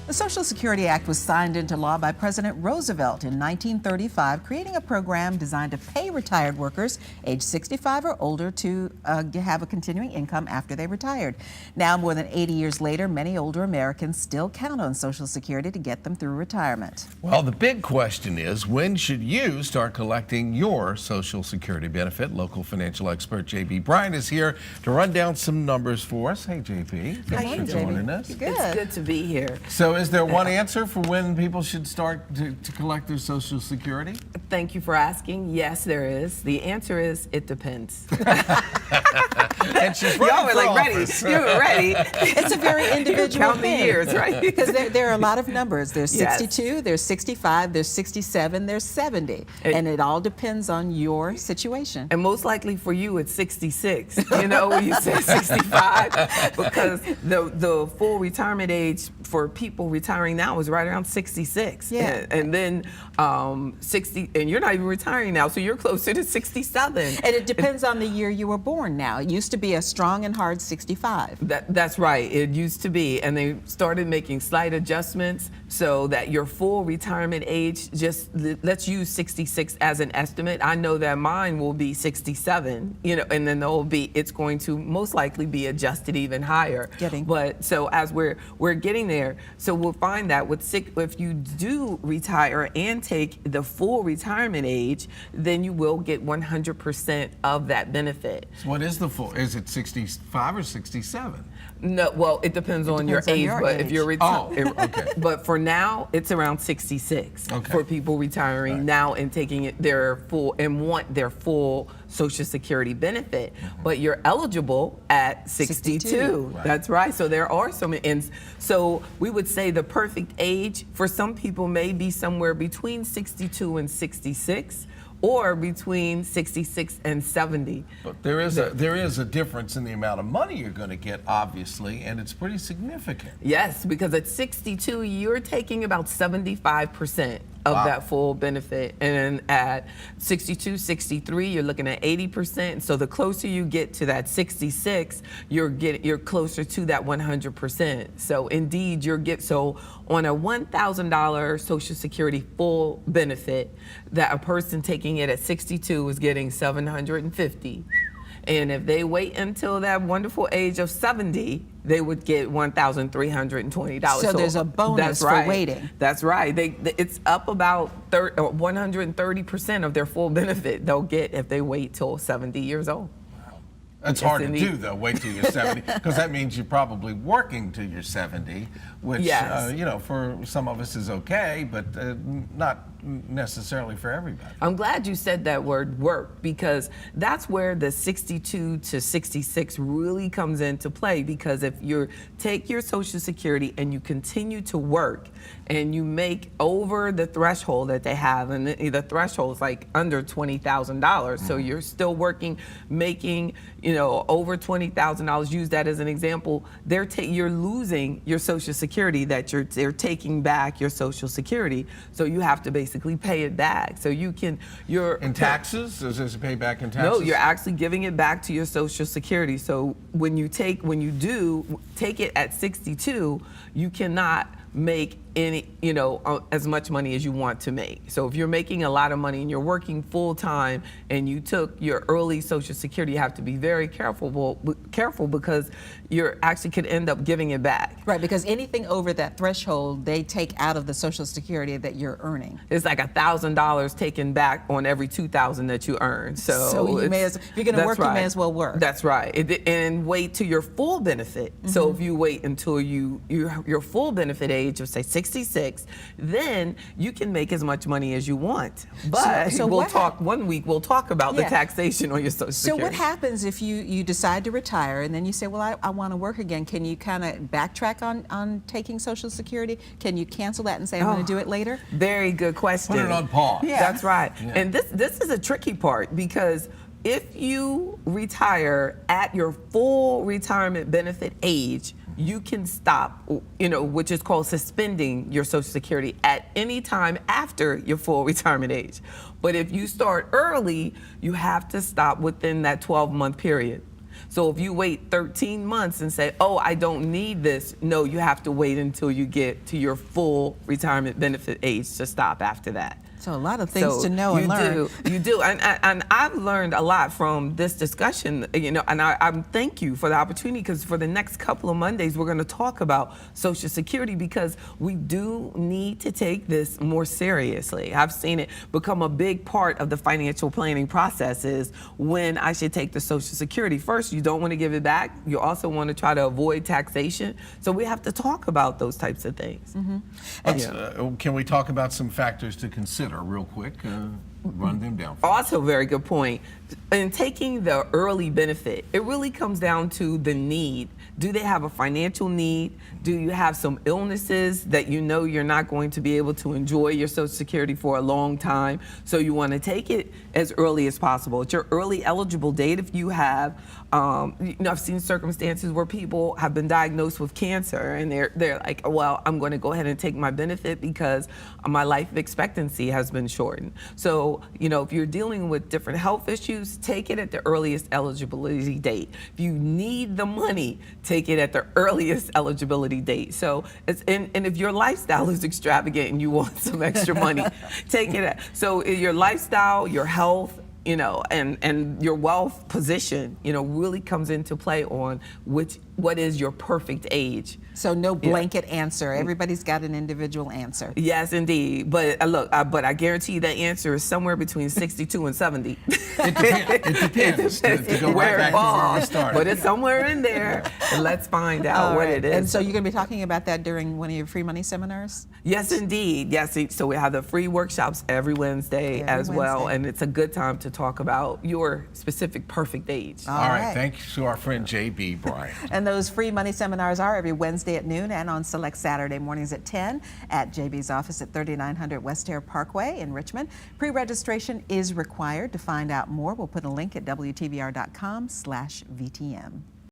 The Social Security Act was signed into law by President Roosevelt in 1935, creating a program designed to pay retired workers age 65 or older to have a continuing income after they retired. Now, more than 80 years later, many older Americans still count on Social Security to get them through retirement. Well, the big question is, when should you start collecting your Social Security benefit? Local financial expert J.B. Bryan is here to run down some numbers for us. Hey, J.B. Thanks for joining us. Good. It's good to be here. So is there one answer for when people should start to collect their Social Security? Thank you for asking. Yes, there is. The answer is it depends. And she's Y'all were like ready. You were ready. It's a very individual Count the thing. years, right? Because there are a lot of numbers. There's Yes. 62, there's 65, there's 67, there's 70. And it all depends on your situation. And most likely for you, it's 66. You know, when you say 65, because the full retirement age for people retiring now is right around 66. Yeah. And then 60, and you're not even retiring now, so you're closer to 67. And it depends on the year you were born now. It used to be a strong and hard 65. That's right. It used to be, and they started making slight adjustments so that your full retirement age, just let's use 66 as an estimate. I know that mine will be 67, you know, and then it's going to most likely be adjusted even higher. But so as we're getting there, so we'll find that if you do retire and take the full retirement age, then you will get 100% of that benefit. So what is the full? Is it 65 or 67? No, well, it depends on your age, but if you're retired, okay. But for now, it's around 66 for people retiring now and taking their full and want their full Social Security benefit. But you're eligible at 62. Right. That's right. So there are some, and so we would say the perfect age for some people may be somewhere between 62 and 66. Or between 66 and 70. But there is a difference in the amount of money you're going to get, obviously, and it's pretty significant. Yes, because at 62, you're taking about 75% of that full benefit. And at 62, 63, you're looking at 80%. So the closer you get to that 66, you're closer to that 100%. So indeed, so on a $1,000 Social Security full benefit, that a person taking it at 62 is getting $750. And if they wait until that wonderful age of 70, they would get $1,320. So there's a bonus for waiting. That's right. It's up about 130% of their full benefit they'll get if they wait till 70 years old. That's hard to do, though. Wait till you're 70, because that means you're probably working till you're 70, which, you know, for some of us is okay, but not necessarily for everybody. I'm glad you said that word work, because that's where the 62 to 66 really comes into play, because if you take your Social Security and you continue to work and you make over the threshold that they have, and the threshold is like under $20,000, so you're still working, making, you know, over $20,000, use that as an example, you're losing your Social Security they're taking back your Social Security, so you have to basically pay it back. So you're in taxes? Does this pay back in taxes? No, you're actually giving it back to your Social Security. So when you do take it at 62, you cannot make any, you know, as much money as you want to make. So if you're making a lot of money and you're working full time and you took your early Social Security, you have to be very careful because you're actually could end up giving it back. Right, because anything over that threshold, they take out of the Social Security that you're earning. It's like $1,000 taken back on every $2,000 that you earn. So you if you're going to work, you may as well work. That's right, and wait to your full benefit. So if you wait until your full benefit age of say 66, then you can make as much money as you want. But one week we'll talk about the taxation on your Social Security. So what happens if you decide to retire and then you say, well, I want to work again? Can you kind of backtrack on taking Social Security? Can you cancel that and say, I'm going to do it later? Very good question. Put it on pause. Yeah. That's right. Yeah. And this is a tricky part, because if you retire at your full retirement benefit age, you can stop, you know, which is called suspending your Social Security at any time after your full retirement age. But if you start early, you have to stop within that 12-month period. So if you wait 13 months and say, oh, I don't need this, no, you have to wait until you get to your full retirement benefit age to stop after that. So a lot of things to know and learn. You do, and I've learned a lot from this discussion, and I thank you for the opportunity, because for the next couple of Mondays, we're going to talk about Social Security, because we do need to take this more seriously. I've seen it become a big part of the financial planning process is when I should take the Social Security. First, you don't want to give it back. You also want to try to avoid taxation. So we have to talk about those types of things. Can we talk about some factors to consider real quick? Run them down. Also, very good point. In taking the early benefit, it really comes down to the need. Do they have a financial need? Do you have some illnesses that you know you're not going to be able to enjoy your Social Security for a long time? So you want to take it as early as possible. It's your early eligible date if you have, I've seen circumstances where people have been diagnosed with cancer and they're like, well, I'm going to go ahead and take my benefit because my life expectancy has been shortened. So, if you're dealing with different health issues, take it at the earliest eligibility date. If you need the money, take it at the earliest eligibility date. So, and if your lifestyle is extravagant and you want some extra money, take it so your lifestyle, your health, and your wealth position, really comes into play on what is your perfect age. So no blanket answer. Everybody's got an individual answer. Yes, indeed. But but I guarantee you that answer is somewhere between 62 and 70. It depends. To go right back to where we started. But it's somewhere in there. And let's find out what it is. And so you're going to be talking about that during one of your free money seminars? Yes, indeed. Yes. So we have the free workshops every Wednesday as well. And it's a good time to talk about your specific perfect age. All right. Thanks to our friend J.B. Bryan. And those free money seminars are every Wednesday at noon and on select Saturday mornings at 10 at JB's office at 3900 West Air Parkway in Richmond. Pre-registration is required. To find out more, we'll put a link at WTVR.com/VTM.